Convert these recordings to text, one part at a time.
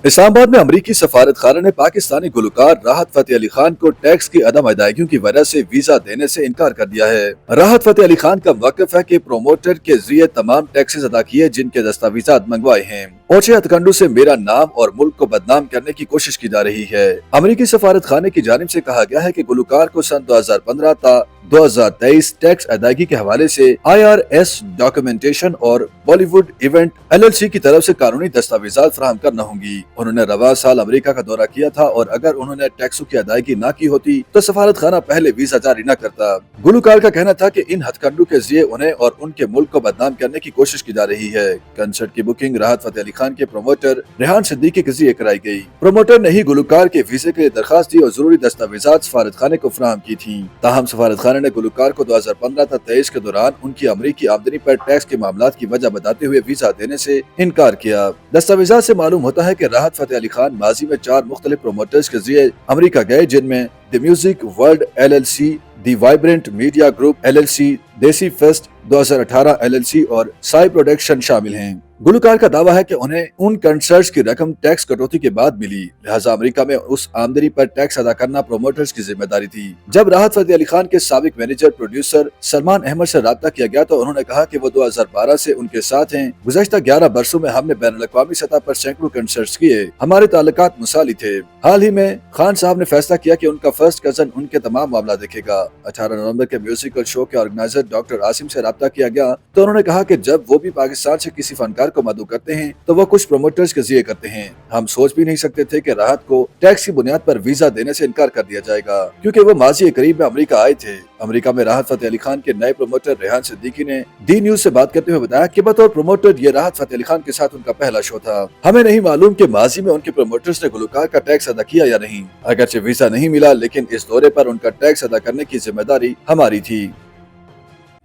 اسلام آباد میں امریکی سفارت خانہ نے پاکستانی گلوکار راحت فتح علی خان کو ٹیکس کی عدم ادائیگیوں کی وجہ سے ویزا دینے سے انکار کر دیا ہے۔ راحت فتح علی خان کا موقف ہے کہ پروموٹر کے ذریعے تمام ٹیکسز ادا کیے جن کے دستاویزات منگوائے ہیں۔ اونچے ہتھ کنڈوں سے میرا نام اور ملک کو بدنام کرنے کی کوشش کی جا رہی ہے۔ امریکی سفارت خانے کی جانب سے کہا گیا ہے کہ گلوکار کو سن 2015 تا 2023 ٹیکس ادائیگی کے حوالے سے IRS ڈاکومنٹیشن اور بالی ووڈ ایونٹ LLC کی طرف سے قانونی دستاویزات فراہم کرنا ہوں گی۔ انہوں نے رواں سال امریکہ کا دورہ کیا تھا اور اگر انہوں نے ٹیکسوں کی ادائیگی نہ کی ہوتی تو سفارت خانہ پہلے ویزا جاری نہ کرتا۔ گلوکار کا کہنا تھا کہ ان ہتھ کنڈوں کے ذریعے انہیں اور ان کے ملک کو بدنام کرنے کی کوشش کی جا رہی ہے۔ کنسرٹ کی بکنگ راحت فتح علی خان کے پروموٹر ریحان صدیقی کے ذریعے کرائی گئی۔ پروموٹر نے ہی گلوکار کے ویزے کے لیے درخواست دی اور ضروری دستاویزات سفارت خانے کو فراہم کی تھیں۔ تاہم سفارت خانے نے گلوکار کو 2015 تا 23 کے دوران ان کی امریکی آمدنی پر ٹیکس کے معاملات کی وجہ بتاتے ہوئے ویزا دینے سے انکار کیا۔ دستاویزات سے معلوم ہوتا ہے کہ راحت فتح علی خان ماضی میں 4 مختلف پروموٹرز کے ذریعے امریکہ گئے جن میں دی میوزک ورلڈ LLC، دی وائبرنٹ میڈیا گروپ LLC، دیسی فیسٹ 2018 LLC اور سائی پروڈکشن شامل ہیں۔ گلوکار کا دعویٰ ہے کہ انہیں ان کنسرٹس کی رقم ٹیکس کٹوتی کے بعد ملی، لہٰذا امریکہ میں اس آمدنی پر ٹیکس ادا کرنا پروموٹرز کی ذمہ داری تھی۔ جب راحت فتح علی خان کے سابق مینیجر پروڈیوسر سلمان احمد سے رابطہ کیا گیا تو انہوں نے کہا کہ وہ 2012 سے ان کے ساتھ ہیں۔ گزشتہ 11 برسوں میں ہم نے بین الاقوامی سطح پر سینکڑوں کنسرٹس کیے، ہمارے تعلقات مثالی تھے۔ حال ہی میں خان صاحب نے فیصلہ کیا کہ ان کا فرسٹ کزن ان کے تمام معاملہ دیکھے گا۔ 18 نومبر کے میوزیکل شو کے آرگنائزر ڈاکٹر عاصم سے رابطہ کیا گیا تو انہوں نے کہا کہ جب وہ بھی پاکستان سے کسی فنکار کو مدعو کرتے ہیں تو وہ کچھ پروموٹرز کے ذریعے کرتے ہیں۔ ہم سوچ بھی نہیں سکتے تھے کہ راحت کو ٹیکس کی بنیاد پر ویزا دینے سے انکار کر دیا جائے گا کیونکہ وہ ماضی قریب میں امریکہ آئے تھے۔ امریکہ میں راحت فتح علی خان کے نئے پروموٹر ریحان صدیقی نے ڈی نیوز سے بات کرتے ہوئے بتایا کہ بطور پروموٹر یہ راحت فتح علی خان کے ساتھ ان کا پہلا شو تھا۔ ہمیں نہیں معلوم کہ ماضی میں ان کے پروموٹرز نے گلوکار کا ٹیکس ادا کیا یا نہیں، اگرچہ ویزا نہیں ملا لیکن اس دورے پر ان کا ٹیکس ادا کرنے کی ذمہ داری ہماری تھی۔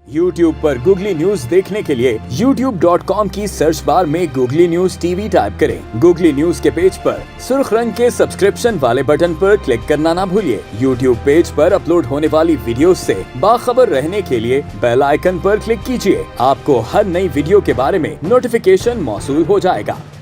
YouTube پر گوگلی نیوز دیکھنے کے لیے youtube.com کی سرچ بار میں گوگلی نیوز TV ٹائپ کریں۔ گوگلی نیوز کے پیج پر سرخ رنگ کے سبسکرپشن والے بٹن پر کلک کرنا نہ بھولیے۔ YouTube پیج پر اپلوڈ ہونے والی ویڈیوز سے باخبر رہنے کے لیے بیل آئیکن پر کلک کیجیے۔ آپ کو ہر نئی ویڈیو کے بارے میں نوٹیفیکیشن موصول ہو جائے گا۔